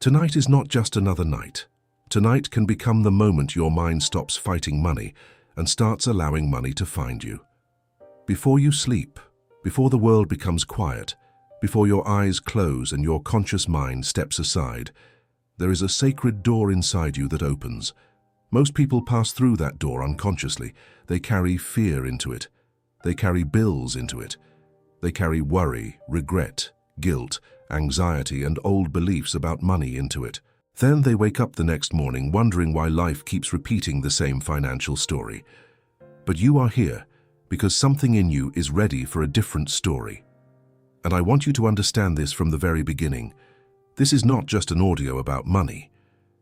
Tonight is not just another night. Tonight can become the moment your mind stops fighting money and starts allowing money to find you. Before you sleep, before the world becomes quiet, before your eyes close and your conscious mind steps aside, there is a sacred door inside you that opens. Most people pass through that door unconsciously. They carry fear into it. They carry bills into it. They carry worry, regret, guilt, anxiety, and old beliefs about money into it. Then they wake up the next morning wondering why life keeps repeating the same financial story. But you are here because something in you is ready for a different story. And I want you to understand this from the very beginning. This is not just an audio about money.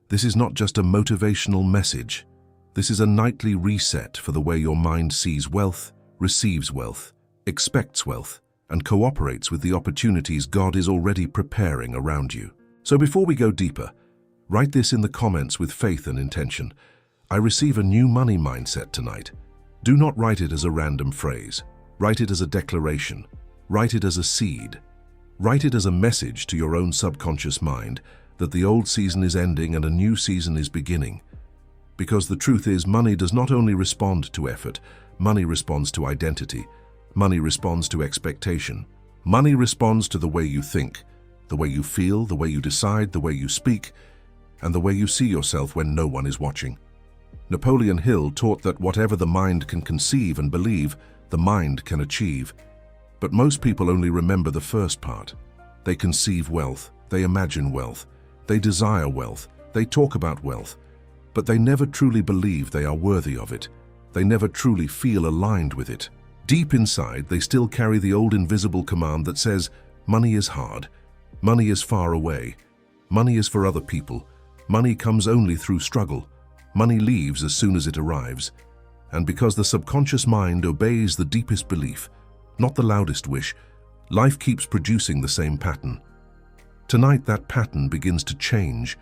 This is not just a motivational message. This is a nightly reset for the way your mind sees wealth, receives wealth, expects wealth, and cooperates with the opportunities God is already preparing around you. So before we go deeper, write this in the comments with faith and intention. I receive a new money mindset tonight. Do not write it as a random phrase. Write it as a declaration. Write it as a seed. Write it as a message to your own subconscious mind that the old season is ending and a new season is beginning. Because the truth is, money does not only respond to effort, money responds to identity. Money responds to expectation. Money responds to the way you think, the way you feel, the way you decide, the way you speak, and the way you see yourself when no one is watching. Napoleon Hill taught that whatever the mind can conceive and believe, the mind can achieve. But most people only remember the first part. They conceive wealth, they imagine wealth, they desire wealth, they talk about wealth, but they never truly believe they are worthy of it. They never truly feel aligned with it. Deep inside, they still carry the old invisible command that says, money is hard, money is far away, money is for other people, money comes only through struggle, money leaves as soon as it arrives. And because the subconscious mind obeys the deepest belief, not the loudest wish, life keeps producing the same pattern. Tonight that pattern begins to change,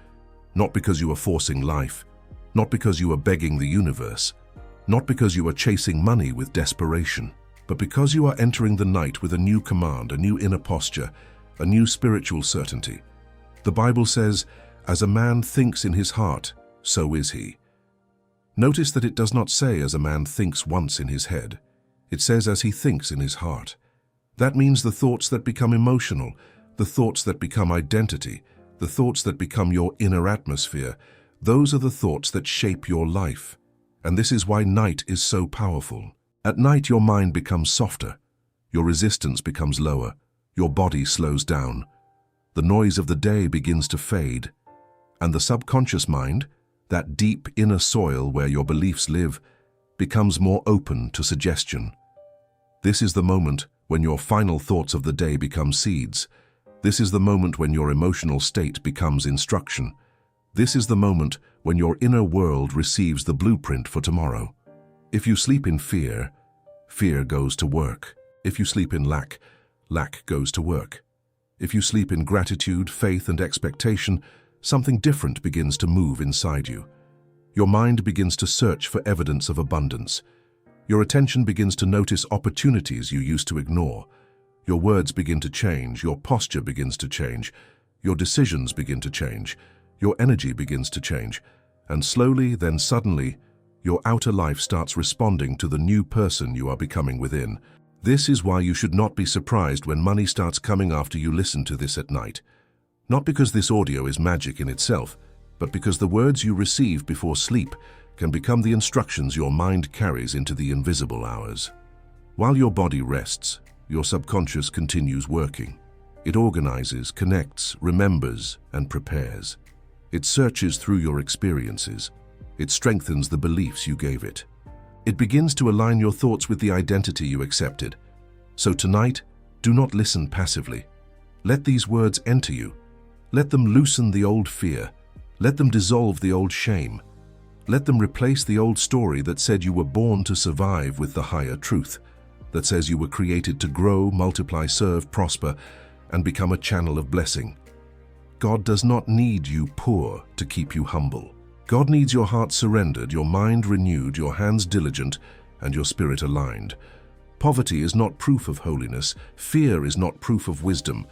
not because you are forcing life, not because you are begging the universe, not because you are chasing money with desperation, but because you are entering the night with a new command, a new inner posture, a new spiritual certainty. The Bible says, as a man thinks in his heart, so is he. Notice that it does not say as a man thinks once in his head. It says as he thinks in his heart. That means the thoughts that become emotional, the thoughts that become identity, the thoughts that become your inner atmosphere, those are the thoughts that shape your life. And this is why night is so powerful. At night your mind becomes softer, your resistance becomes lower, your body slows down. The noise of the day begins to fade, and the subconscious mind, that deep inner soil where your beliefs live, becomes more open to suggestion. This is the moment when your final thoughts of the day become seeds. This is the moment when your emotional state becomes instruction. This is the moment when your inner world receives the blueprint for tomorrow. If you sleep in fear, fear goes to work. If you sleep in lack, lack goes to work. If you sleep in gratitude, faith, and expectation, something different begins to move inside you. Your mind begins to search for evidence of abundance. Your attention begins to notice opportunities you used to ignore. Your words begin to change, your posture begins to change, your decisions begin to change, your energy begins to change, and slowly, then suddenly, your outer life starts responding to the new person you are becoming within. This is why you should not be surprised when money starts coming after you listen to this at night. Not because this audio is magic in itself, but because the words you receive before sleep can become the instructions your mind carries into the invisible hours. While your body rests, your subconscious continues working. It organizes, connects, remembers, and prepares. It searches through your experiences. It strengthens the beliefs you gave it. It begins to align your thoughts with the identity you accepted. So tonight, do not listen passively. Let these words enter you. Let them loosen the old fear. Let them dissolve the old shame. Let them replace the old story that said you were born to survive with the higher truth, that says you were created to grow, multiply, serve, prosper, and become a channel of blessing. God does not need you poor to keep you humble. God needs your heart surrendered, your mind renewed, your hands diligent, and your spirit aligned. Poverty is not proof of holiness. Fear is not proof of wisdom.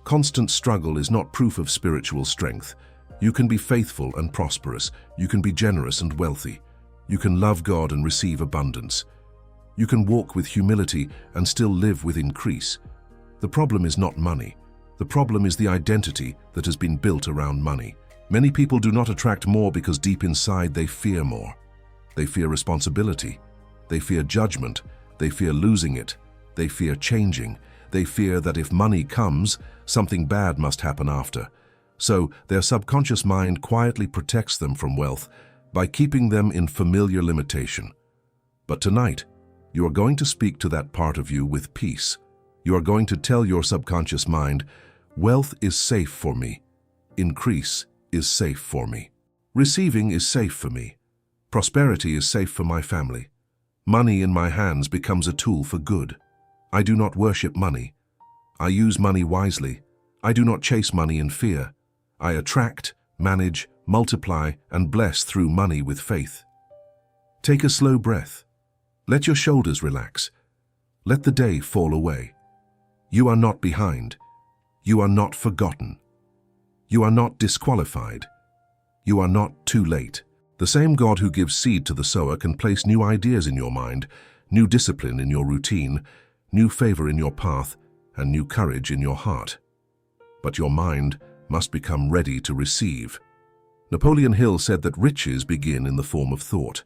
Constant struggle is not proof of spiritual strength. You can be faithful and prosperous. You can be generous and wealthy. You can love God and receive abundance. You can walk with humility and still live with increase. The problem is not money. The problem is the identity that has been built around money. Many people do not attract more because deep inside they fear more. They fear responsibility. They fear judgment. They fear losing it. They fear changing. They fear that if money comes, something bad must happen after. So their subconscious mind quietly protects them from wealth by keeping them in familiar limitation. But tonight, you are going to speak to that part of you with peace. You are going to tell your subconscious mind, wealth is safe for me. Increase is safe for me. Receiving is safe for me. Prosperity is safe for my family. Money in my hands becomes a tool for good. I do not worship money. I use money wisely. I do not chase money in fear. I attract, manage, multiply, and bless through money with faith. Take a slow breath. Let your shoulders relax. Let the day fall away. You are not behind. You are not forgotten. You are not disqualified. You are not too late. The same God who gives seed to the sower can place new ideas in your mind, new discipline in your routine, new favor in your path, and new courage in your heart. But your mind must become ready to receive. Napoleon Hill said that riches begin in the form of thought.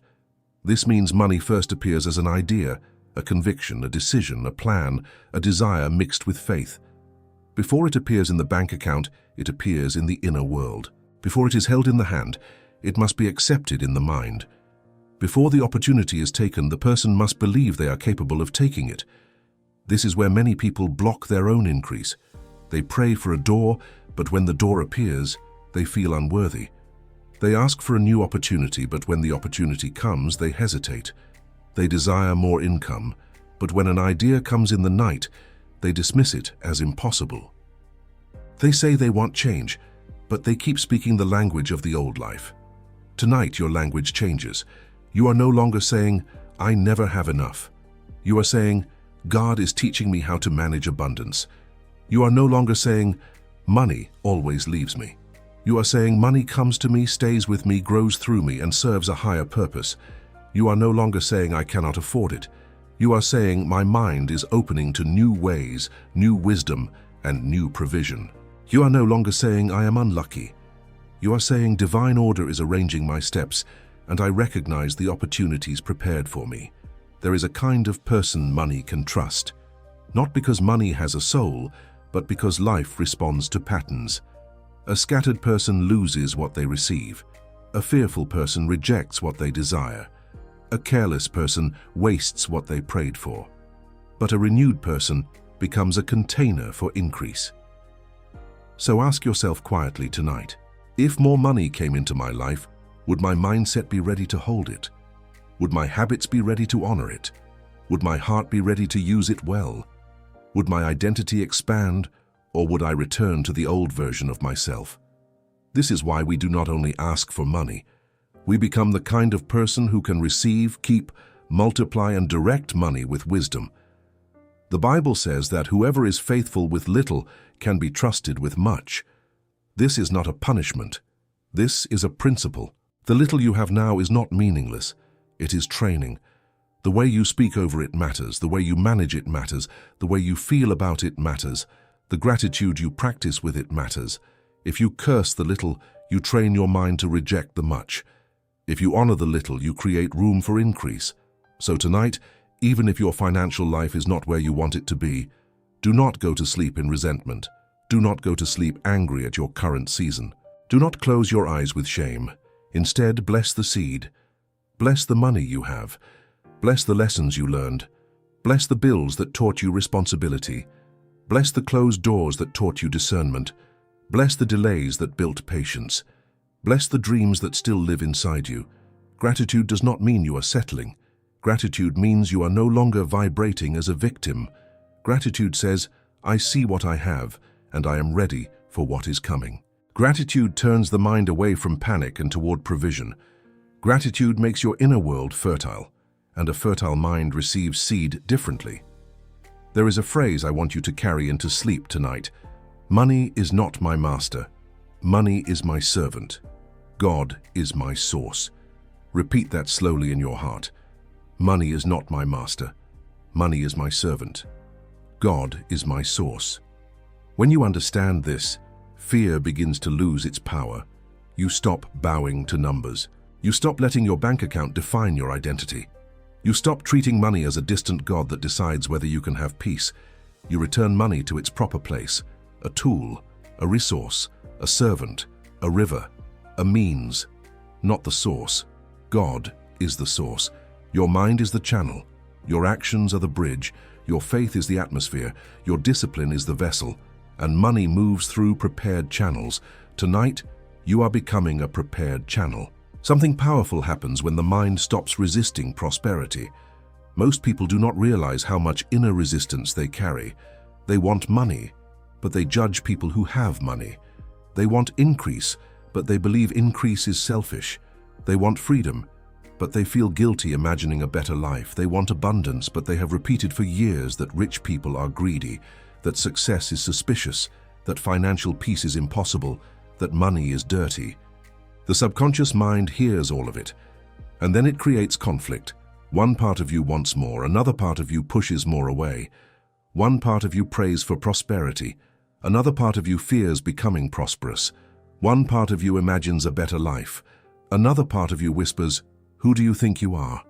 This means money first appears as an idea, a conviction, a decision, a plan, a desire mixed with faith. Before it appears in the bank account, it appears in the inner world. Before it is held in the hand, it must be accepted in the mind. Before the opportunity is taken, the person must believe they are capable of taking it. This is where many people block their own increase. They pray for a door, but when the door appears, they feel unworthy. They ask for a new opportunity, but when the opportunity comes, they hesitate. They desire more income, but when an idea comes in the night, they dismiss it as impossible. They say they want change, but they keep speaking the language of the old life. Tonight, your language changes. You are no longer saying, I never have enough. You are saying, God is teaching me how to manage abundance. You are no longer saying, money always leaves me. You are saying money comes to me, stays with me, grows through me, and serves a higher purpose. You are no longer saying I cannot afford it. You are saying my mind is opening to new ways, new wisdom, and new provision. You are no longer saying I am unlucky. You are saying divine order is arranging my steps, and I recognize the opportunities prepared for me. There is a kind of person money can trust, not because money has a soul, but because life responds to patterns. A scattered person loses what they receive. A fearful person rejects what they desire. A careless person wastes what they prayed for. But a renewed person becomes a container for increase. So ask yourself quietly tonight, if more money came into my life, would my mindset be ready to hold it? Would my habits be ready to honor it? Would my heart be ready to use it well? Would my identity expand, or would I return to the old version of myself? This is why we do not only ask for money. We become the kind of person who can receive, keep, multiply, and direct money with wisdom. The Bible says that whoever is faithful with little can be trusted with much. This is not a punishment. This is a principle. The little you have now is not meaningless. It is training. The way you speak over it matters. The way you manage it matters. The way you feel about it matters. The gratitude you practice with it matters. If you curse the little, you train your mind to reject the much. If you honor the little, you create room for increase. So tonight, even if your financial life is not where you want it to be, do not go to sleep in resentment. Do not go to sleep angry at your current season. Do not close your eyes with shame. Instead, bless the seed. Bless the money you have. Bless the lessons you learned. Bless the bills that taught you responsibility. Bless the closed doors that taught you discernment. Bless the delays that built patience. Bless the dreams that still live inside you. Gratitude does not mean you are settling. Gratitude means you are no longer vibrating as a victim. Gratitude says, I see what I have, and I am ready for what is coming. Gratitude turns the mind away from panic and toward provision. Gratitude makes your inner world fertile, and a fertile mind receives seed differently. There is a phrase I want you to carry into sleep tonight. Money is not my master. Money is my servant. God is my source. Repeat that slowly in your heart. Money is not my master. Money is my servant. God is my source. When you understand this, fear begins to lose its power. You stop bowing to numbers. You stop letting your bank account define your identity. You stop treating money as a distant god that decides whether you can have peace. You return money to its proper place, a tool, a resource, a servant, a river, a means, not the source. God is the source. Your mind is the channel. Your actions are the bridge. Your faith is the atmosphere. Your discipline is the vessel. And money moves through prepared channels. Tonight, you are becoming a prepared channel. Something powerful happens when the mind stops resisting prosperity. Most people do not realize how much inner resistance they carry. They want money, but they judge people who have money. They want increase, but they believe increase is selfish. They want freedom, but they feel guilty imagining a better life. They want abundance, but they have repeated for years that rich people are greedy, that success is suspicious, that financial peace is impossible, that money is dirty. The subconscious mind hears all of it, and then it creates conflict. One part of you wants more, another part of you pushes more away. One part of you prays for prosperity, another part of you fears becoming prosperous. One part of you imagines a better life, another part of you whispers, "Who do you think you are?"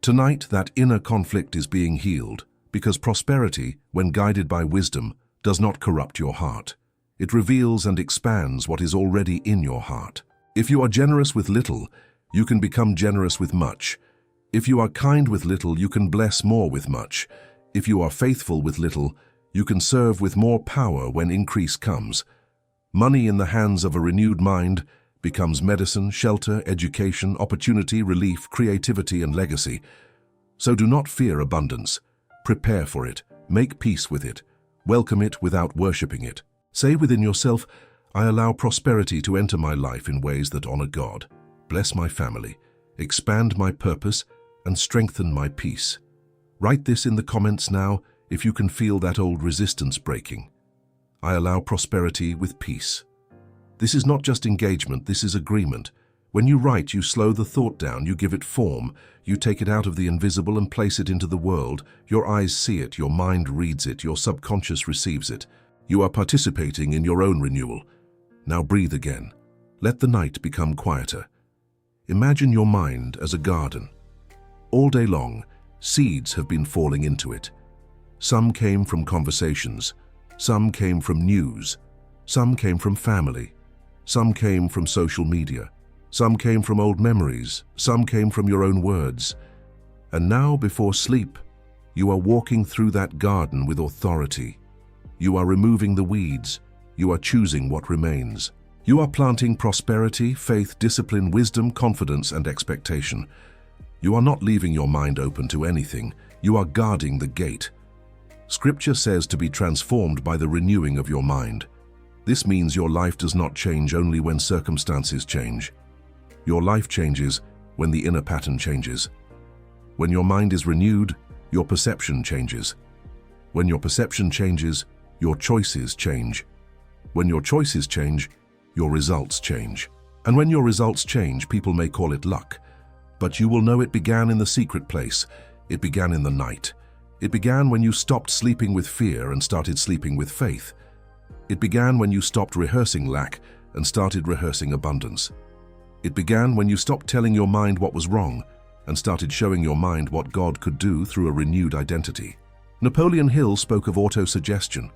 Tonight, that inner conflict is being healed, because prosperity, when guided by wisdom, does not corrupt your heart. It reveals and expands what is already in your heart. If you are generous with little, you can become generous with much. If you are kind with little, you can bless more with much. If you are faithful with little, you can serve with more power when increase comes. Money in the hands of a renewed mind becomes medicine, shelter, education, opportunity, relief, creativity, and legacy. So do not fear abundance. Prepare for it. Make peace with it. Welcome it without worshipping it. Say within yourself, "I allow prosperity to enter my life in ways that honor God. Bless my family, expand my purpose, and strengthen my peace." Write this in the comments now if you can feel that old resistance breaking. I allow prosperity with peace. This is not just engagement, this is agreement. When you write, you slow the thought down, you give it form, you take it out of the invisible and place it into the world. Your eyes see it, your mind reads it, your subconscious receives it. You are participating in your own renewal. Now breathe again. Let the night become quieter. Imagine your mind as a garden. All day long, seeds have been falling into it. Some came from conversations, some came from news, some came from family, some came from social media, some came from old memories, some came from your own words. And now, before sleep, you are walking through that garden with authority. You are removing the weeds. You are choosing what remains. You are planting prosperity, faith, discipline, wisdom, confidence, and expectation. You are not leaving your mind open to anything. You are guarding the gate. Scripture says to be transformed by the renewing of your mind. This means your life does not change only when circumstances change. Your life changes when the inner pattern changes. When your mind is renewed, your perception changes. When your perception changes, your choices change. When your choices change, your results change. And when your results change, people may call it luck. But you will know it began in the secret place. It began in the night. It began when you stopped sleeping with fear and started sleeping with faith. It began when you stopped rehearsing lack and started rehearsing abundance. It began when you stopped telling your mind what was wrong and started showing your mind what God could do through a renewed identity. Napoleon Hill spoke of autosuggestion,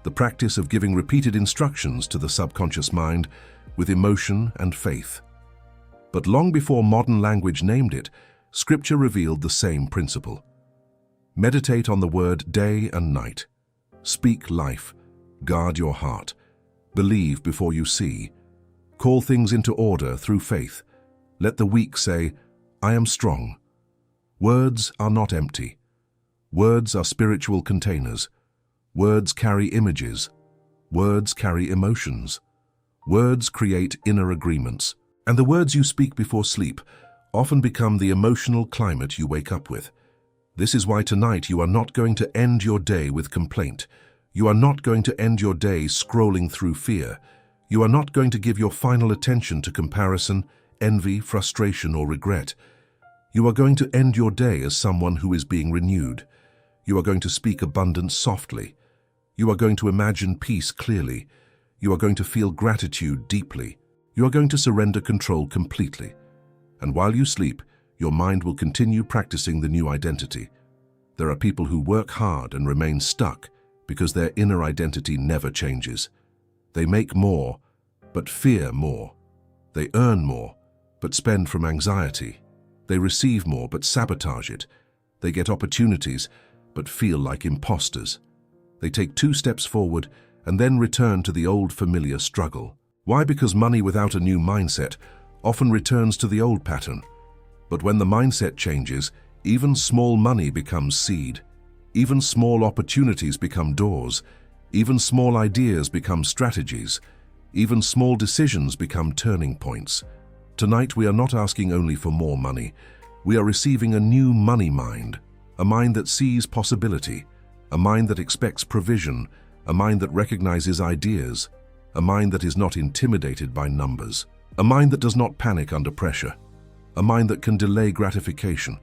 the practice of giving repeated instructions to the subconscious mind with emotion and faith. But long before modern language named it, Scripture revealed the same principle. Meditate on the word day and night. Speak life. Guard your heart. Believe before you see. Call things into order through faith. Let the weak say, "I am strong." Words are not empty. Words are spiritual containers. Words carry images. Words carry emotions. Words create inner agreements. And the words you speak before sleep often become the emotional climate you wake up with. This is why tonight you are not going to end your day with complaint. You are not going to end your day scrolling through fear. You are not going to give your final attention to comparison, envy, frustration, or regret. You are going to end your day as someone who is being renewed. You are going to speak abundance softly. You are going to imagine peace clearly. You are going to feel gratitude deeply. You are going to surrender control completely. And while you sleep, your mind will continue practicing the new identity. There are people who work hard and remain stuck because their inner identity never changes. They make more, but fear more. They earn more, but spend from anxiety. They receive more, but sabotage it. They get opportunities, but feel like imposters. They take 2 steps forward and then return to the old familiar struggle. Why? Because money without a new mindset often returns to the old pattern. But when the mindset changes, even small money becomes seed. Even small opportunities become doors. Even small ideas become strategies. Even small decisions become turning points. Tonight we are not asking only for more money. We are receiving a new money mind, a mind that sees possibility, a mind that expects provision, a mind that recognizes ideas, a mind that is not intimidated by numbers, a mind that does not panic under pressure, a mind that can delay gratification,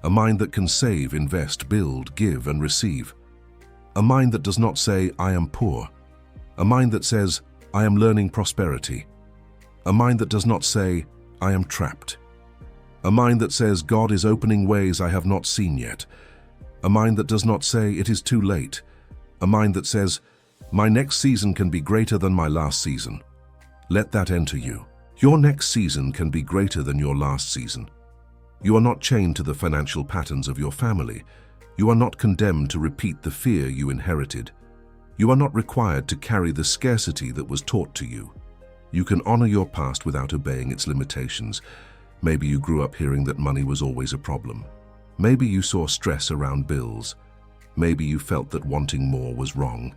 a mind that can save, invest, build, give, and receive, a mind that does not say, "I am poor," a mind that says, "I am learning prosperity," a mind that does not say, "I am trapped," a mind that says, "God is opening ways I have not seen yet," a mind that does not say, "It is too late," a mind that says, "My next season can be greater than my last season." Let that enter you. Your next season can be greater than your last season. You are not chained to the financial patterns of your family. You are not condemned to repeat the fear you inherited. You are not required to carry the scarcity that was taught to you. You can honor your past without obeying its limitations. Maybe you grew up hearing that money was always a problem. Maybe you saw stress around bills. Maybe you felt that wanting more was wrong.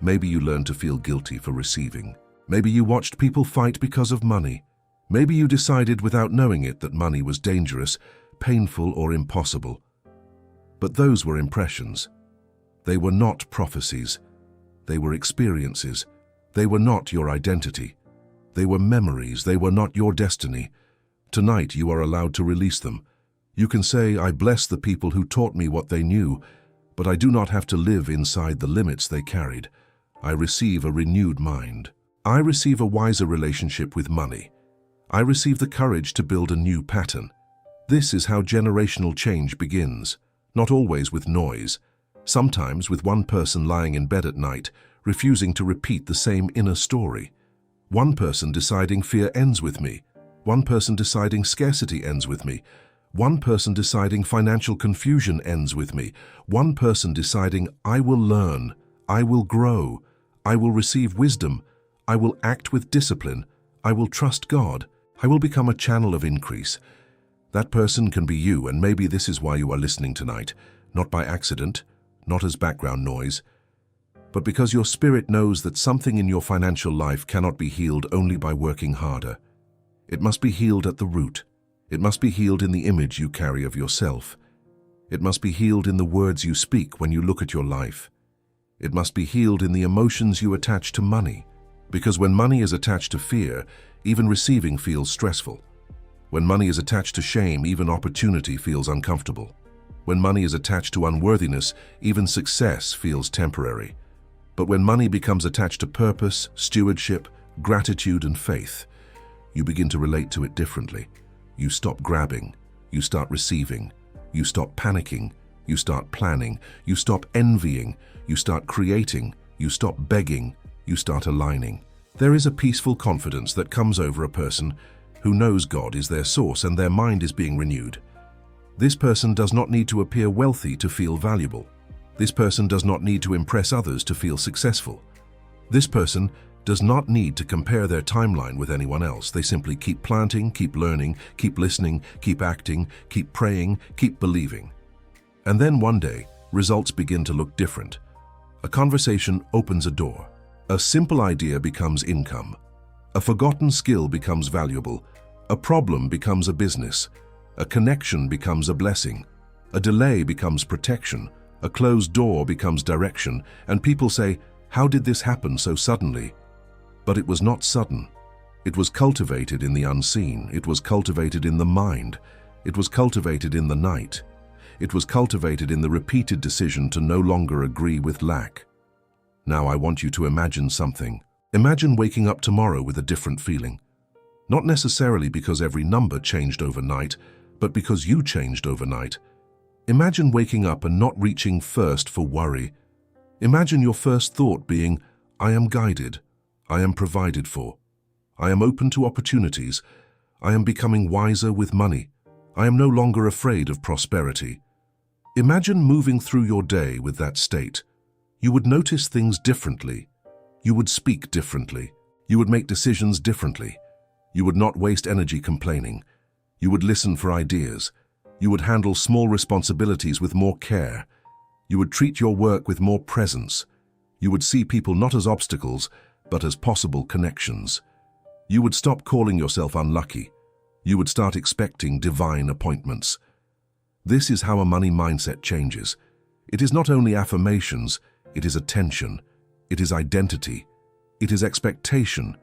Maybe you learned to feel guilty for receiving. Maybe you watched people fight because of money. Maybe you decided without knowing it that money was dangerous, painful, or impossible. But those were impressions. They were not prophecies. They were experiences. They were not your identity. They were memories. They were not your destiny. Tonight you are allowed to release them. You can say, "I bless the people who taught me what they knew, but I do not have to live inside the limits they carried. I receive a renewed mind. I receive a wiser relationship with money. I receive the courage to build a new pattern." This is how generational change begins, not always with noise. Sometimes with one person lying in bed at night, refusing to repeat the same inner story. One person deciding fear ends with me. One person deciding scarcity ends with me. One person deciding financial confusion ends with me. One person deciding, "I will learn, I will grow, I will receive wisdom, I will act with discipline, I will trust God, I will become a channel of increase." That person can be you, and maybe this is why you are listening tonight, not by accident, not as background noise, but because your spirit knows that something in your financial life cannot be healed only by working harder. It must be healed at the root. It must be healed in the image you carry of yourself. It must be healed in the words you speak when you look at your life. It must be healed in the emotions you attach to money. Because when money is attached to fear, even receiving feels stressful. When money is attached to shame, even opportunity feels uncomfortable. When money is attached to unworthiness, even success feels temporary. But when money becomes attached to purpose, stewardship, gratitude, and faith, you begin to relate to it differently. You stop grabbing, you start receiving, you stop panicking, you start planning, you stop envying, you start creating, you stop begging, you start aligning. There is a peaceful confidence that comes over a person who knows God is their source and their mind is being renewed. This person does not need to appear wealthy to feel valuable. This person does not need to impress others to feel successful. This person does not need to compare their timeline with anyone else. They simply keep planting, keep learning, keep listening, keep acting, keep praying, keep believing. And then one day, results begin to look different. A conversation opens a door. A simple idea becomes income. A forgotten skill becomes valuable. A problem becomes a business. A connection becomes a blessing. A delay becomes protection. A closed door becomes direction. And people say, "How did this happen so suddenly?" But it was not sudden. It was cultivated in the unseen. It was cultivated in the mind. It was cultivated in the night. It was cultivated in the repeated decision to no longer agree with lack. Now I want you to imagine something. Imagine waking up tomorrow with a different feeling. Not necessarily because every number changed overnight, but because you changed overnight. Imagine waking up and not reaching first for worry. Imagine your first thought being, I am guided. I am provided for. I am open to opportunities. I am becoming wiser with money. I am no longer afraid of prosperity. Imagine moving through your day with that state. You would notice things differently. You would speak differently. You would make decisions differently. You would not waste energy complaining. You would listen for ideas. You would handle small responsibilities with more care. You would treat your work with more presence. You would see people not as obstacles, but as possible connections. You would stop calling yourself unlucky. You would start expecting divine appointments. This is how a money mindset changes. It is not only affirmations, it is attention. It is identity. It is expectation.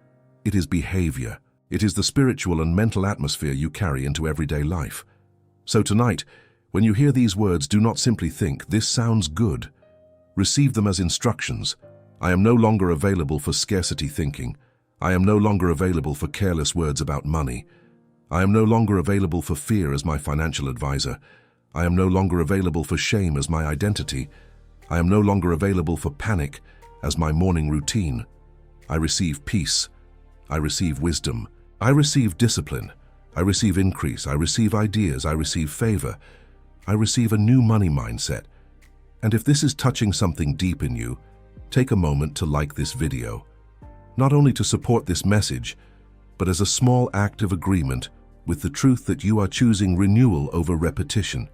It is behavior. It is the spiritual and mental atmosphere you carry into everyday life. So tonight, when you hear these words, do not simply think, this sounds good. Receive them as instructions. I am no longer available for scarcity thinking. I am no longer available for careless words about money. I am no longer available for fear as my financial advisor. I am no longer available for shame as my identity. I am no longer available for panic as my morning routine. I receive peace. I receive wisdom. I receive discipline. I receive increase. I receive ideas. I receive favor. I receive a new money mindset. And if this is touching something deep in you, take a moment to like this video. Not only to support this message, but as a small act of agreement with the truth that you are choosing renewal over repetition.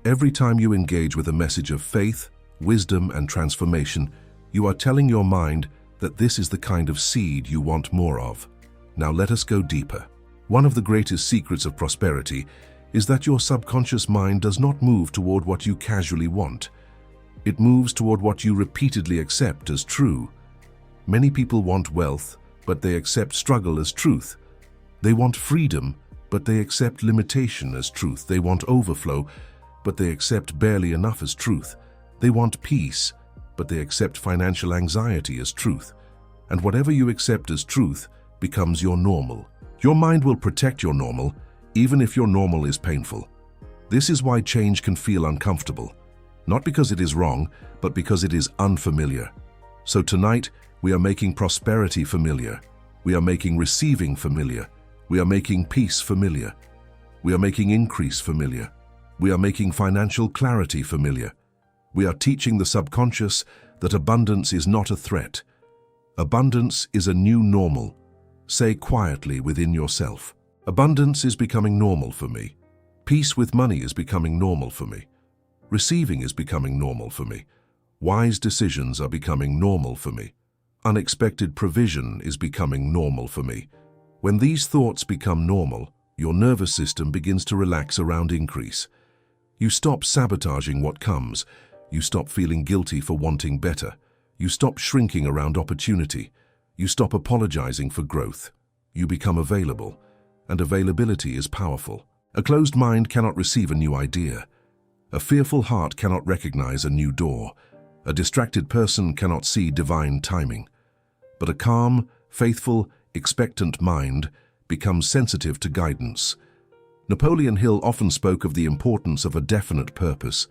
Every time you engage with a message of faith, wisdom, and transformation, you are telling your mind that this is the kind of seed you want more of. Now let us go deeper. One of the greatest secrets of prosperity is that your subconscious mind does not move toward what you casually want. It moves toward what you repeatedly accept as true. Many people want wealth, but they accept struggle as truth. They want freedom, but they accept limitation as truth. They want overflow, but they accept barely enough as truth. They want peace, but they accept financial anxiety as truth. And whatever you accept as truth becomes your normal. Your mind will protect your normal, even if your normal is painful. This is why change can feel uncomfortable. Not because it is wrong, but because it is unfamiliar. So tonight, we are making prosperity familiar. We are making receiving familiar. We are making peace familiar. We are making increase familiar. We are making financial clarity familiar. We are teaching the subconscious that abundance is not a threat. Abundance is a new normal. Say quietly within yourself, abundance is becoming normal for me. Peace with money is becoming normal for me. Receiving is becoming normal for me. Wise decisions are becoming normal for me. Unexpected provision is becoming normal for me. When these thoughts become normal, your nervous system begins to relax around increase. You stop sabotaging what comes. You stop feeling guilty for wanting better. You stop shrinking around opportunity. You stop apologizing for growth. You become available, and availability is powerful. A closed mind cannot receive a new idea. A fearful heart cannot recognize a new door. A distracted person cannot see divine timing. But a calm, faithful, expectant mind becomes sensitive to guidance. Napoleon Hill often spoke of the importance of a definite purpose.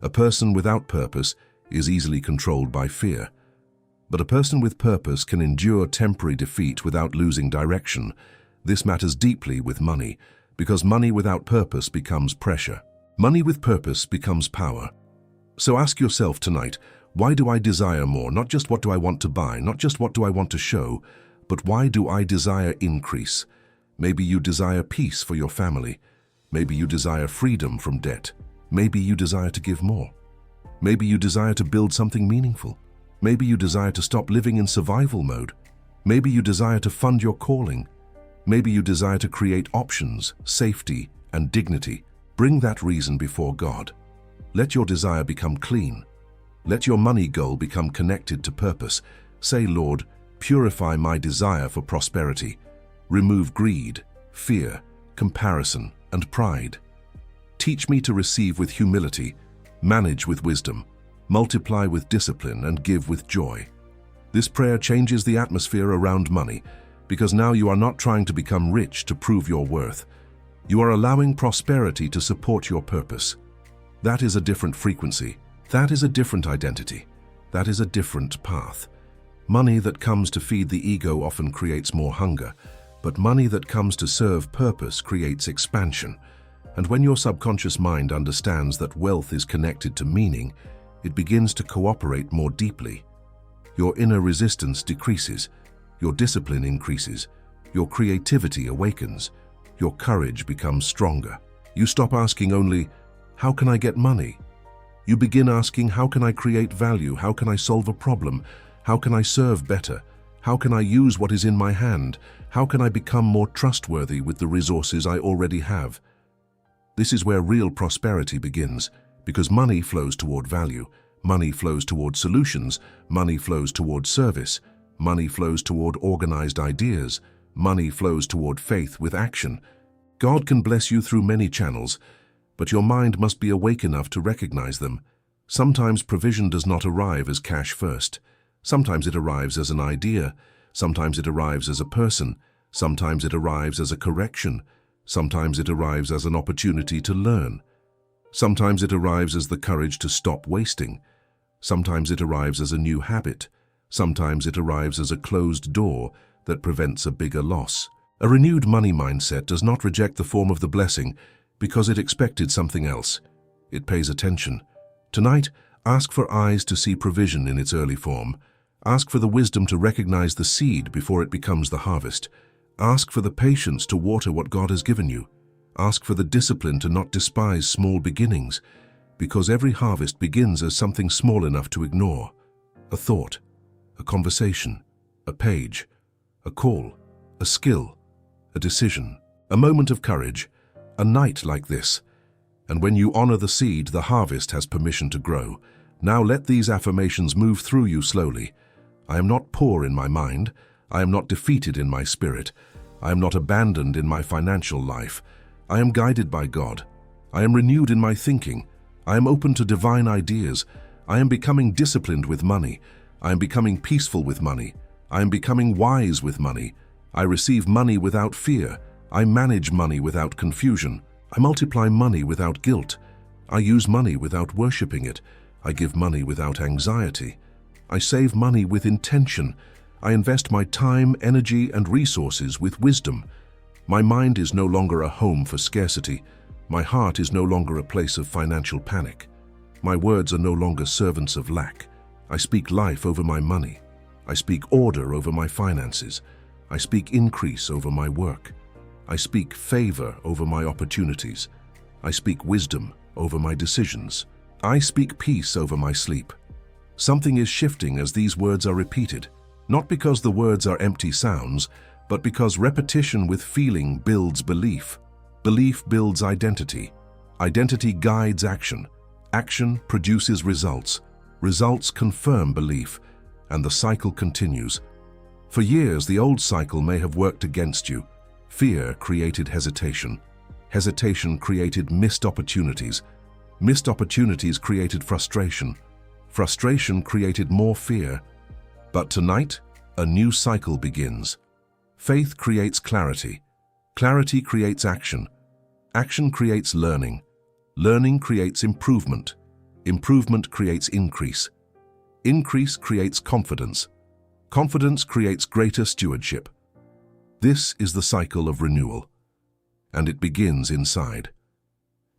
A person without purpose is easily controlled by fear. But a person with purpose can endure temporary defeat without losing direction. This matters deeply with money, because money without purpose becomes pressure. Money with purpose becomes power. So ask yourself tonight, why do I desire more? Not just what do I want to buy, not just what do I want to show, but why do I desire increase? Maybe you desire peace for your family. Maybe you desire freedom from debt. Maybe you desire to give more. Maybe you desire to build something meaningful. Maybe you desire to stop living in survival mode. Maybe you desire to fund your calling. Maybe you desire to create options, safety, and dignity. Bring that reason before God. Let your desire become clean. Let your money goal become connected to purpose. Say, Lord, Purify my desire for prosperity. Remove greed, fear, comparison, and pride. Teach me to receive with humility, manage with wisdom, multiply with discipline, and give with joy. This prayer changes the atmosphere around money, because now you are not trying to become rich to prove your worth. You are allowing prosperity to support your purpose. That is a different frequency. That is a different identity. That is a different path. Money that comes to feed the ego often creates more hunger, but money that comes to serve purpose creates expansion. And when your subconscious mind understands that wealth is connected to meaning, it begins to cooperate more deeply. Your inner resistance decreases, your discipline increases, your creativity awakens, your courage becomes stronger. You stop asking only, "How can I get money?" You begin asking, "How can I create value? How can I solve a problem? How can I serve better? How can I use what is in my hand? How can I become more trustworthy with the resources I already have?" This is where real prosperity begins, because money flows toward value, money flows toward solutions, money flows toward service, money flows toward organized ideas, money flows toward faith with action. God can bless you through many channels, but your mind must be awake enough to recognize them. Sometimes provision does not arrive as cash first. Sometimes it arrives as an idea. Sometimes it arrives as a person. Sometimes it arrives as a correction. Sometimes it arrives as an opportunity to learn. Sometimes it arrives as the courage to stop wasting. Sometimes it arrives as a new habit. Sometimes it arrives as a closed door that prevents a bigger loss. A renewed money mindset does not reject the form of the blessing because it expected something else. It pays attention. Tonight, ask for eyes to see provision in its early form. Ask for the wisdom to recognize the seed before it becomes the harvest. Ask for the patience to water what God has given you. Ask for the discipline to not despise small beginnings, because every harvest begins as something small enough to ignore. A thought, a conversation, a page, a call, a skill, a decision, a moment of courage, a night like this. And when you honor the seed, the harvest has permission to grow. Now let these affirmations move through you slowly. I am not poor in my mind. I am not defeated in my spirit. I am not abandoned in my financial life. I am guided by God. I am renewed in my thinking. I am open to divine ideas. I am becoming disciplined with money. I am becoming peaceful with money. I am becoming wise with money. I receive money without fear. I manage money without confusion. I multiply money without guilt. I use money without worshipping it. I give money without anxiety. I save money with intention. I invest my time, energy, and resources with wisdom. My mind is no longer a home for scarcity. My heart is no longer a place of financial panic. My words are no longer servants of lack. I speak life over my money. I speak order over my finances. I speak increase over my work. I speak favor over my opportunities. I speak wisdom over my decisions. I speak peace over my sleep. Something is shifting as these words are repeated, not because the words are empty sounds, but because repetition with feeling builds belief. Belief builds identity. Identity guides action. Action produces results. Results confirm belief, and the cycle continues. For years, the old cycle may have worked against you. Fear created hesitation. Hesitation created missed opportunities. Missed opportunities created frustration. Frustration created more fear. But tonight, a new cycle begins. Faith creates clarity. Clarity creates action. Action creates learning. Learning creates improvement. Improvement creates increase. Increase creates confidence. Confidence creates greater stewardship. This is the cycle of renewal, and it begins inside.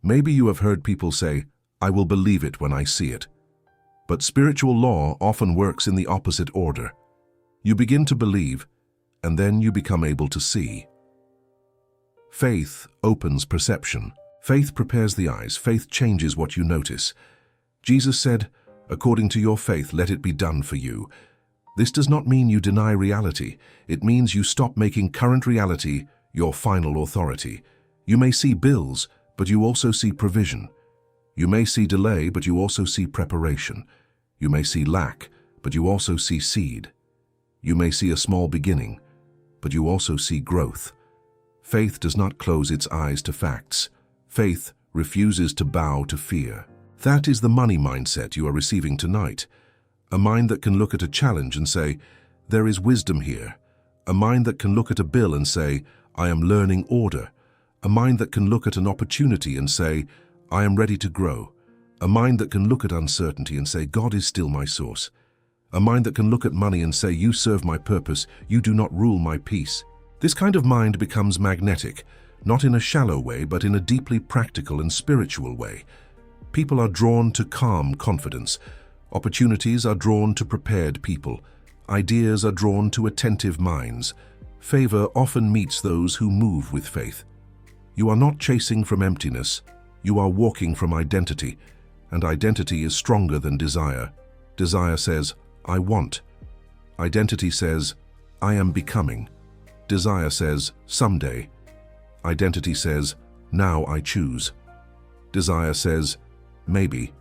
Maybe you have heard people say, "I will believe it when I see it." But spiritual law often works in the opposite order. You begin to believe, and then you become able to see. Faith opens perception. Faith prepares the eyes. Faith changes what you notice. Jesus said, "According to your faith, let it be done for you." This does not mean you deny reality. It means you stop making current reality your final authority. You may see bills, but you also see provision. You may see delay, but you also see preparation. You may see lack, but you also see seed. You may see a small beginning, but you also see growth. Faith does not close its eyes to facts. Faith refuses to bow to fear. That is the money mindset you are receiving tonight. A mind that can look at a challenge and say, there is wisdom here. A mind that can look at a bill and say, I am learning order. A mind that can look at an opportunity and say, I am ready to grow. A mind that can look at uncertainty and say, God is still my source. A mind that can look at money and say, you serve my purpose, you do not rule my peace. This kind of mind becomes magnetic, not in a shallow way, but in a deeply practical and spiritual way. People are drawn to calm confidence. Opportunities are drawn to prepared people. Ideas are drawn to attentive minds. Favor often meets those who move with faith. You are not chasing from emptiness. You are walking from identity, and identity is stronger than desire. Desire says, I want. Identity says, I am becoming. Desire says, someday. Identity says, now I choose. Desire says, maybe.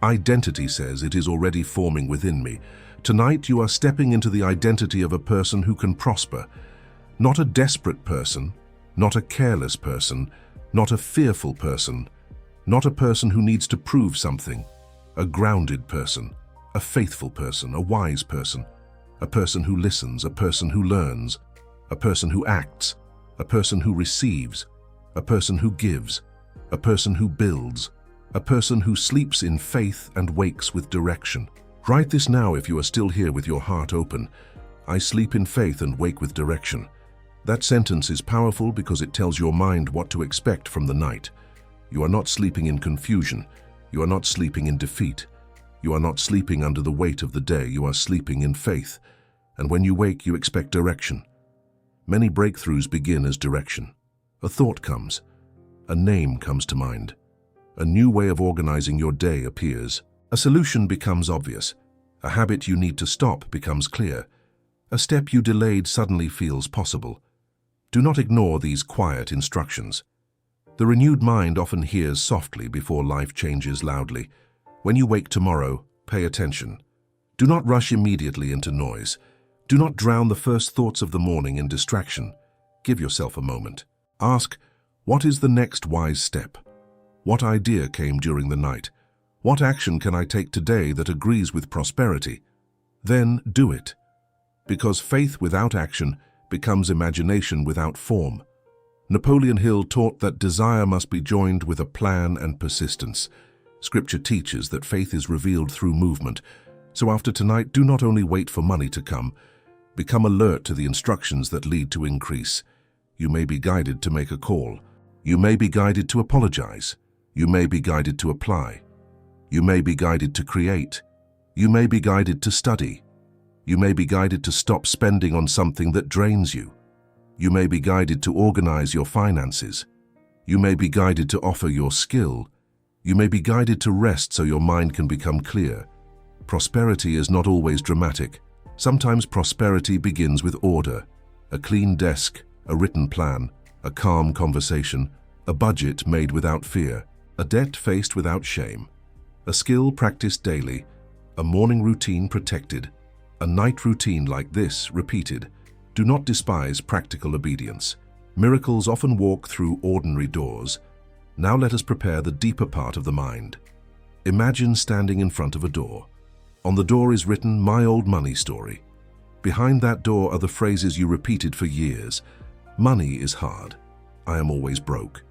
Identity says, it is already forming within me. Tonight you are stepping into the identity of a person who can prosper. Not a desperate person, not a careless person, not a fearful person, not a person who needs to prove something. A grounded person, a faithful person, a wise person, a person who listens, a person who learns, a person who acts, a person who receives, a person who gives, a person who builds, a person who sleeps in faith and wakes with direction. Write this now if you are still here with your heart open. I sleep in faith and wake with direction. That sentence is powerful because it tells your mind what to expect from the night. You are not sleeping in confusion. You are not sleeping in defeat. You are not sleeping under the weight of the day. You are sleeping in faith. And when you wake, you expect direction. Many breakthroughs begin as direction. A thought comes. A name comes to mind. A new way of organizing your day appears. A solution becomes obvious. A habit you need to stop becomes clear. A step you delayed suddenly feels possible. Do not ignore these quiet instructions. The renewed mind often hears softly before life changes loudly. When you wake tomorrow, pay attention. Do not rush immediately into noise. Do not drown the first thoughts of the morning in distraction. Give yourself a moment. Ask, what is the next wise step? What idea came during the night? What action can I take today that agrees with prosperity? Then do it. Because faith without action becomes imagination without form. Napoleon Hill taught that desire must be joined with a plan and persistence. Scripture teaches that faith is revealed through movement. So after tonight, do not only wait for money to come. Become alert to the instructions that lead to increase. You may be guided to make a call. You may be guided to apologize. You may be guided to apply. You may be guided to create. You may be guided to study. You may be guided to stop spending on something that drains you. You may be guided to organize your finances. You may be guided to offer your skill. You may be guided to rest so your mind can become clear. Prosperity is not always dramatic. Sometimes prosperity begins with order. A clean desk, a written plan, a calm conversation, a budget made without fear, a debt faced without shame. A skill practiced daily, a morning routine protected, a night routine like this repeated. Do not despise practical obedience. Miracles often walk through ordinary doors. Now let us prepare the deeper part of the mind. Imagine standing in front of a door. On the door is written, "My old money story." Behind that door are the phrases you repeated for years. Money is hard. I am always broke.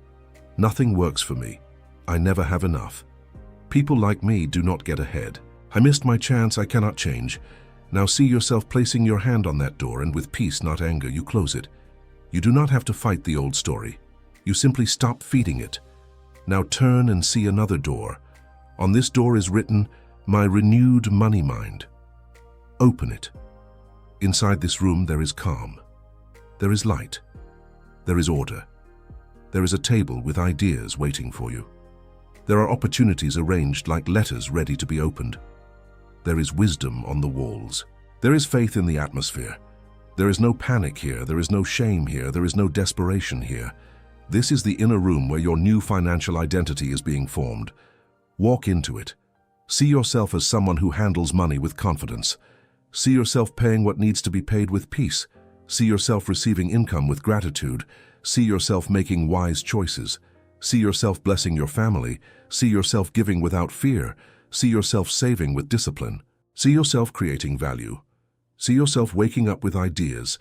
Nothing works for me. I never have enough. People like me do not get ahead. I missed my chance, I cannot change. Now see yourself placing your hand on that door, and with peace, not anger, you close it. You do not have to fight the old story. You simply stop feeding it. Now turn and see another door. On this door is written, "My renewed money mind." Open it. Inside this room there is calm. There is light. There is order. There is a table with ideas waiting for you. There are opportunities arranged like letters ready to be opened. There is wisdom on the walls. There is faith in the atmosphere. There is no panic here. There is no shame here. There is no desperation here. This is the inner room where your new financial identity is being formed. Walk into it. See yourself as someone who handles money with confidence. See yourself paying what needs to be paid with peace. See yourself receiving income with gratitude. See yourself making wise choices. See yourself blessing your family. See yourself giving without fear. See yourself saving with discipline. See yourself creating value. See yourself waking up with ideas.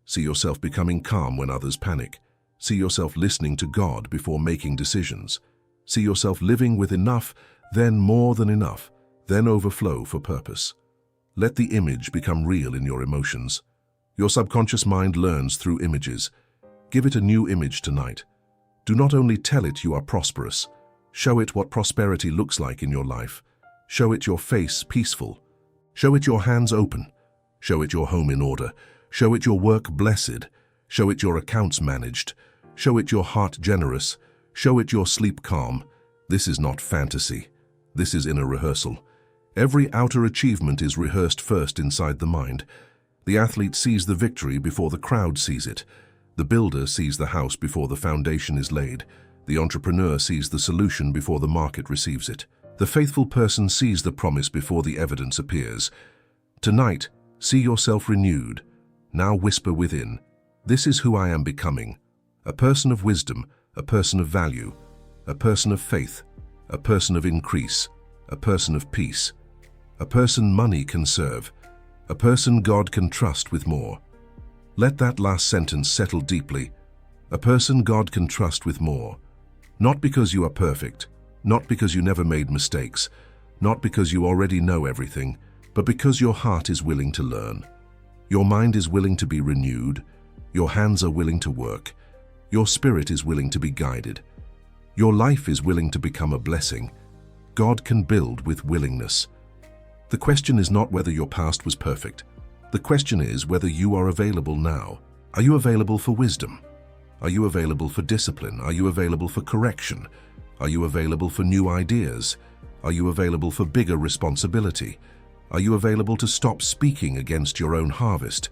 See yourself becoming calm when others panic. See yourself listening to God before making decisions. See yourself living with enough, then more than enough, then overflow for purpose. Let the image become real in your emotions. Your subconscious mind learns through images. Give it a new image tonight. Do not only tell it you are prosperous. Show it what prosperity looks like in your life. Show it your face peaceful. Show it your hands open. Show it your home in order. Show it your work blessed. Show it your accounts managed. Show it your heart generous. Show it your sleep calm. This is not fantasy. This is inner rehearsal. Every outer achievement is rehearsed first inside the mind. The athlete sees the victory before the crowd sees it. The builder sees the house before the foundation is laid. The entrepreneur sees the solution before the market receives it. The faithful person sees the promise before the evidence appears. Tonight, see yourself renewed. Now whisper within, this is who I am becoming. A person of wisdom, a person of value, a person of faith, a person of increase, a person of peace, a person money can serve, a person God can trust with more. Let that last sentence settle deeply. A person God can trust with more. Not because you are perfect, not because you never made mistakes, not because you already know everything, but because your heart is willing to learn. Your mind is willing to be renewed. Your hands are willing to work. Your spirit is willing to be guided. Your life is willing to become a blessing. God can build with willingness. The question is not whether your past was perfect. The question is whether you are available now. Are you available for wisdom? Are you available for discipline? Are you available for correction? Are you available for new ideas? Are you available for bigger responsibility? Are you available to stop speaking against your own harvest?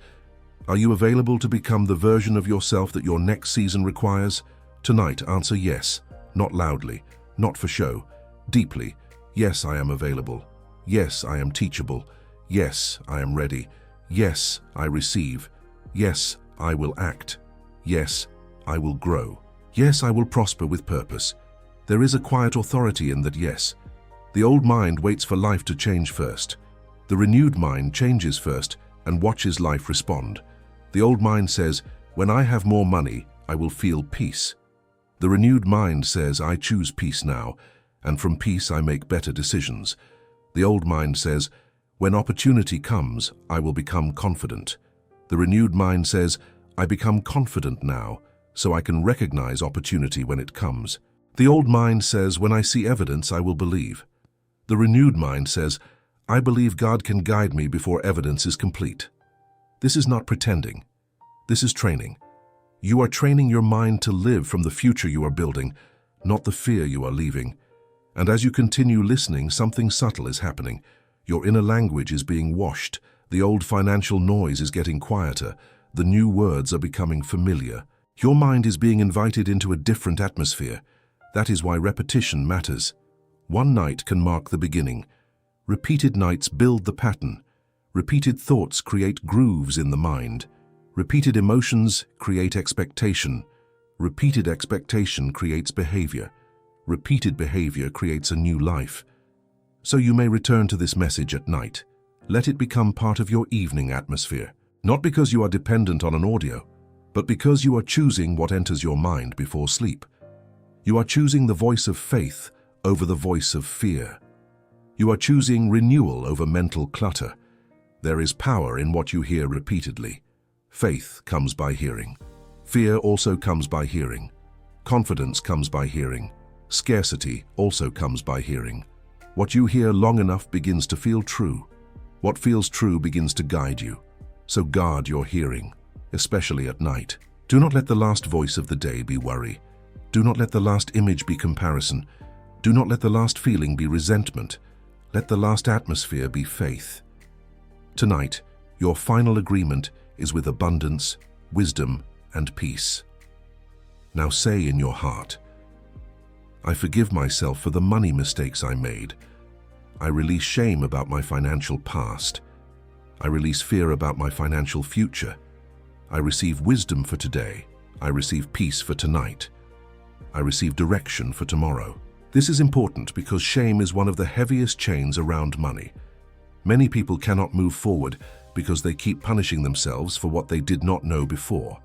Are you available to become the version of yourself that your next season requires? Tonight, answer yes, not loudly, not for show, deeply. Yes, I am available. Yes, I am teachable. Yes, I am ready. Yes, I receive. Yes, I will act. Yes, I will grow. Yes, I will prosper with purpose. There is a quiet authority in that yes. The old mind waits for life to change first. The renewed mind changes first and watches life respond. The old mind says, when I have more money, I will feel peace. The renewed mind says, I choose peace now, and from peace I make better decisions. The old mind says, when opportunity comes, I will become confident. The renewed mind says, I become confident now, so I can recognize opportunity when it comes. The old mind says, when I see evidence, I will believe. The renewed mind says, I believe God can guide me before evidence is complete. This is not pretending. This is training. You are training your mind to live from the future you are building, not the fear you are leaving. And as you continue listening, something subtle is happening. Your inner language is being washed. The old financial noise is getting quieter. The new words are becoming familiar. Your mind is being invited into a different atmosphere. That is why repetition matters. One night can mark the beginning. Repeated nights build the pattern. Repeated thoughts create grooves in the mind. Repeated emotions create expectation. Repeated expectation creates behavior. Repeated behavior creates a new life. So you may return to this message at night. Let it become part of your evening atmosphere. Not because you are dependent on an audio, but because you are choosing what enters your mind before sleep. You are choosing the voice of faith over the voice of fear. You are choosing renewal over mental clutter. There is power in what you hear repeatedly. Faith comes by hearing. Fear also comes by hearing. Confidence comes by hearing. Scarcity also comes by hearing. What you hear long enough begins to feel true. What feels true begins to guide you. So guard your hearing, especially at night. Do not let the last voice of the day be worry. Do not let the last image be comparison. Do not let the last feeling be resentment. Let the last atmosphere be faith. Tonight, your final agreement is with abundance, wisdom, and peace. Now say in your heart, I forgive myself for the money mistakes I made. I release shame about my financial past. I release fear about my financial future. I receive wisdom for today. I receive peace for tonight. I receive direction for tomorrow. This is important because shame is one of the heaviest chains around money. Many people cannot move forward because they keep punishing themselves for what they did not know before.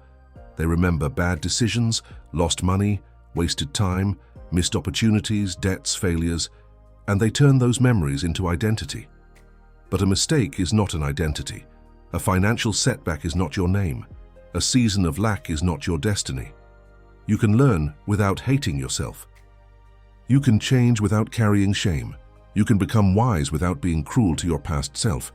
They remember bad decisions, lost money, wasted time, missed opportunities, debts, failures, and they turn those memories into identity. But a mistake is not an identity. A financial setback is not your name. A season of lack is not your destiny. You can learn without hating yourself. You can change without carrying shame. You can become wise without being cruel to your past self.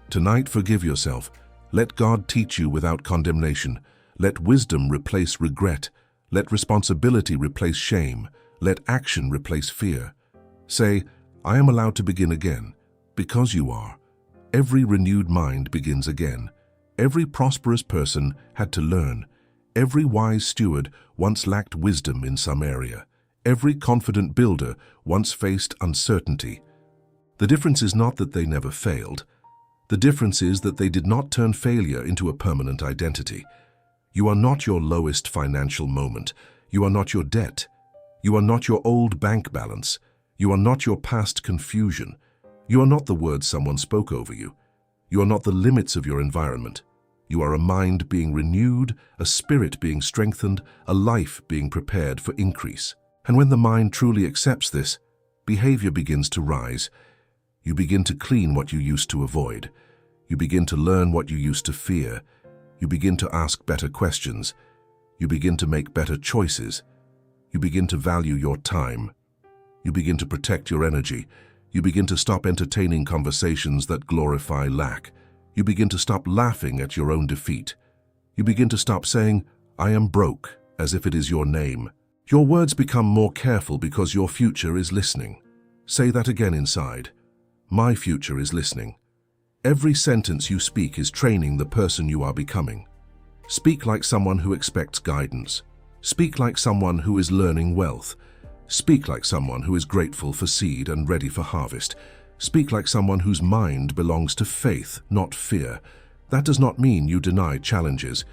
Tonight, forgive yourself. Let God teach you without condemnation. Let wisdom replace regret. Let responsibility replace shame. Let action replace fear. Say, I am allowed to begin again, because you are. Every renewed mind begins again. Every prosperous person had to learn. Every wise steward once lacked wisdom in some area. Every confident builder once faced uncertainty. The difference is not that they never failed. The difference is that they did not turn failure into a permanent identity. You are not your lowest financial moment. You are not your debt. You are not your old bank balance. You are not your past confusion. You are not the words someone spoke over you. You are not the limits of your environment. You are a mind being renewed, a spirit being strengthened, a life being prepared for increase. And when the mind truly accepts this, behavior begins to rise. You begin to clean what you used to avoid. You begin to learn what you used to fear. You begin to ask better questions. You begin to make better choices. You begin to value your time. You begin to protect your energy. You begin to stop entertaining conversations that glorify lack. You begin to stop laughing at your own defeat. You begin to stop saying, I am broke, as if it is your name. Your words become more careful because your future is listening. Say that again inside. My future is listening. Every sentence you speak is training the person you are becoming. Speak like someone who expects guidance. Speak like someone who is learning wealth. Speak like someone who is grateful for seed and ready for harvest. Speak like someone whose mind belongs to faith, not fear. That does not mean you deny challenges.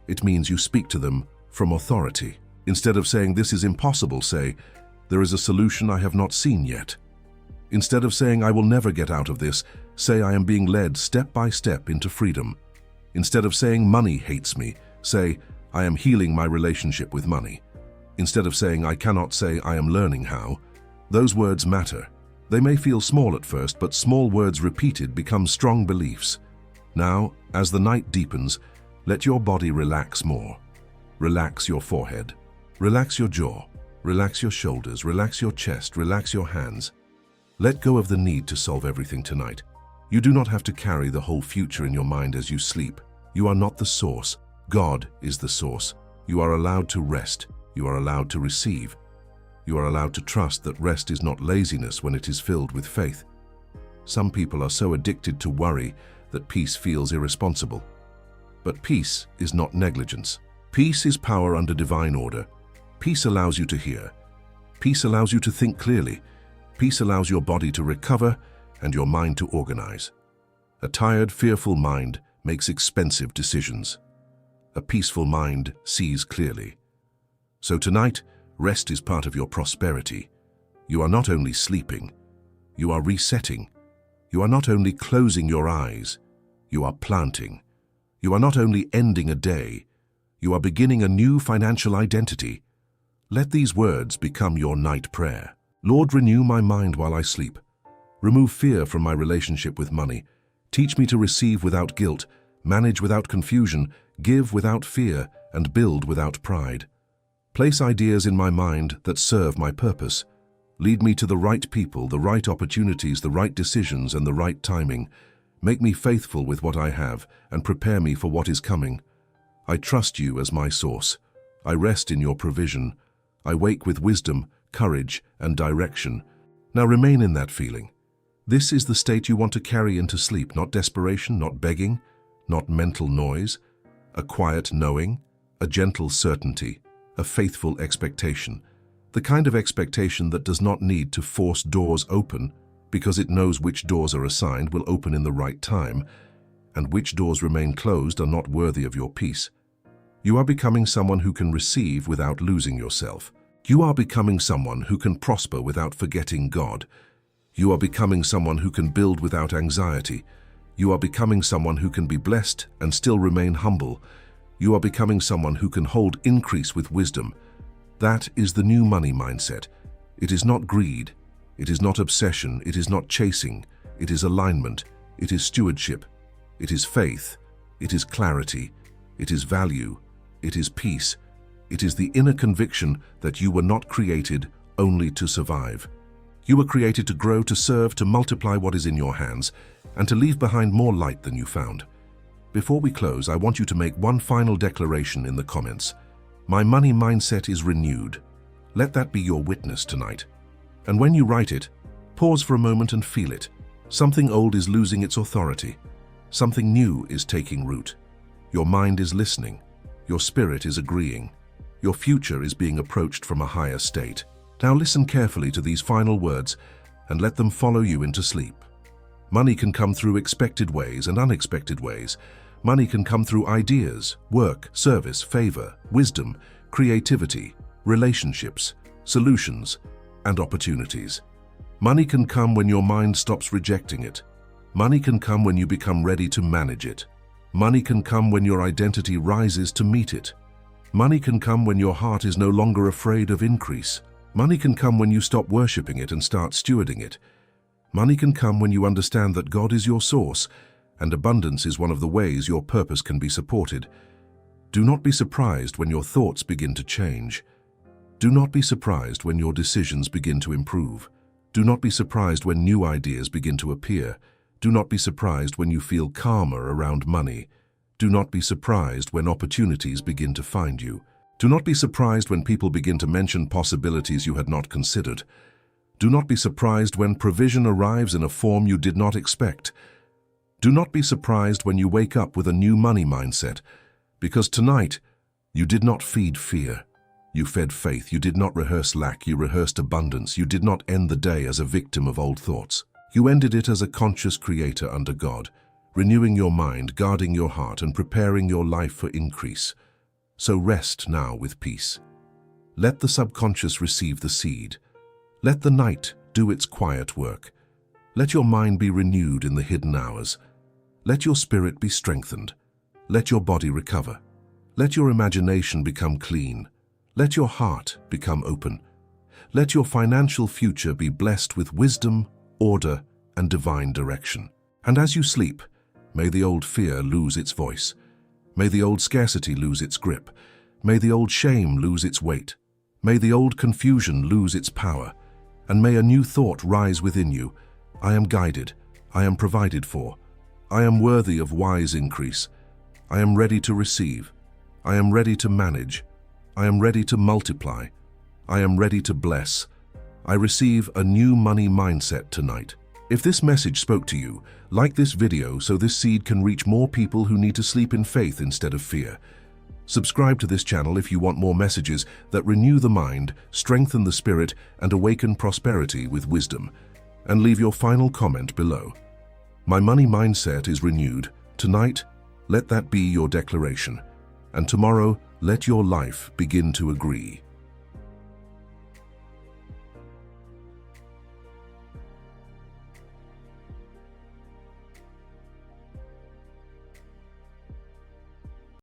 It means you speak to them from authority. Instead of saying, this is impossible, say, there is a solution I have not seen yet. Instead of saying, I will never get out of this, say, I am being led step by step into freedom. Instead of saying, money hates me, say, I am healing my relationship with money. Instead of saying, I cannot say, I am learning how. Those words matter. They may feel small at first, but small words repeated become strong beliefs. Now, as the night deepens, let your body relax more. Relax your forehead. Relax your jaw. Relax your shoulders. Relax your chest. Relax your hands. Let go of the need to solve everything tonight. You do not have to carry the whole future in your mind as you sleep. You are not the source. God is the source. You are allowed to rest. You are allowed to receive. You are allowed to trust that rest is not laziness when it is filled with faith. Some people are so addicted to worry that peace feels irresponsible. But peace is not negligence. Peace is power under divine order. Peace allows you to hear. Peace allows you to think clearly. Peace allows your body to recover and your mind to organize. A tired, fearful mind makes expensive decisions. A peaceful mind sees clearly. So tonight, rest is part of your prosperity. You are not only sleeping, you are resetting. You are not only closing your eyes, you are planting. You are not only ending a day, you are beginning a new financial identity. Let these words become your night prayer. Lord, renew my mind while I sleep. Remove fear from my relationship with money. Teach me to receive without guilt, manage without confusion, give without fear, and build without pride. Place ideas in my mind that serve my purpose. Lead me to the right people, the right opportunities, the right decisions, and the right timing. Make me faithful with what I have, and prepare me for what is coming. I trust you as my source. I rest in your provision. I wake with wisdom, courage, and direction. Now remain in that feeling. This is the state you want to carry into sleep, not desperation, not begging, not mental noise, a quiet knowing, a gentle certainty, a faithful expectation, the kind of expectation that does not need to force doors open because it knows which doors are assigned will open in the right time. and which doors remain closed are not worthy of your peace. You are becoming someone who can receive without losing yourself. You are becoming someone who can prosper without forgetting God. You are becoming someone who can build without anxiety. You are becoming someone who can be blessed and still remain humble. You are becoming someone who can hold increase with wisdom. That is the new money mindset. It is not greed. It is not obsession. It is not chasing. It is alignment. It is stewardship. It is faith. It is clarity. It is value. It is peace. It is the inner conviction that you were not created only to survive. You were created to grow, to serve, to multiply what is in your hands, and to leave behind more light than you found. Before we close, I want you to make one final declaration in the comments. My money mindset is renewed. Let that be your witness tonight. And when you write it, pause for a moment and feel it. Something old is losing its authority. Something new is taking root. Your mind is listening. Your spirit is agreeing. Your future is being approached from a higher state. Now listen carefully to these final words and let them follow you into sleep. Money can come through expected ways and unexpected ways. Money can come through ideas, work, service, favor, wisdom, creativity, relationships, solutions, and opportunities. Money can come when your mind stops rejecting it. Money can come when you become ready to manage it. Money can come when your identity rises to meet it. Money can come when your heart is no longer afraid of increase. Money can come when you stop worshipping it and start stewarding it. Money can come when you understand that God is your source, and abundance is one of the ways your purpose can be supported. Do not be surprised when your thoughts begin to change. Do not be surprised when your decisions begin to improve. Do not be surprised when new ideas begin to appear. Do not be surprised when you feel calmer around money. Do not be surprised when opportunities begin to find you. Do not be surprised when people begin to mention possibilities you had not considered. Do not be surprised when provision arrives in a form you did not expect. Do not be surprised when you wake up with a new money mindset, because tonight you did not feed fear. You fed faith. You did not rehearse lack. You rehearsed abundance. You did not end the day as a victim of old thoughts. You ended it as a conscious creator under God, renewing your mind, guarding your heart, and preparing your life for increase. So rest now with peace. Let the subconscious receive the seed. Let the night do its quiet work. Let your mind be renewed in the hidden hours. Let your spirit be strengthened. Let your body recover. Let your imagination become clean. Let your heart become open. Let your financial future be blessed with wisdom, order, and divine direction. And as you sleep, may the old fear lose its voice. May the old scarcity lose its grip. May the old shame lose its weight. May the old confusion lose its power. And may a new thought rise within you. I am guided. I am provided for. I am worthy of wise increase. I am ready to receive. I am ready to manage. I am ready to multiply. I am ready to bless. I receive a new money mindset tonight. If this message spoke to you, like this video so this seed can reach more people who need to sleep in faith instead of fear. Subscribe to this channel if you want more messages that renew the mind, strengthen the spirit, and awaken prosperity with wisdom. And leave your final comment below. My money mindset is renewed. Tonight, let that be your declaration. And tomorrow, let your life begin to agree.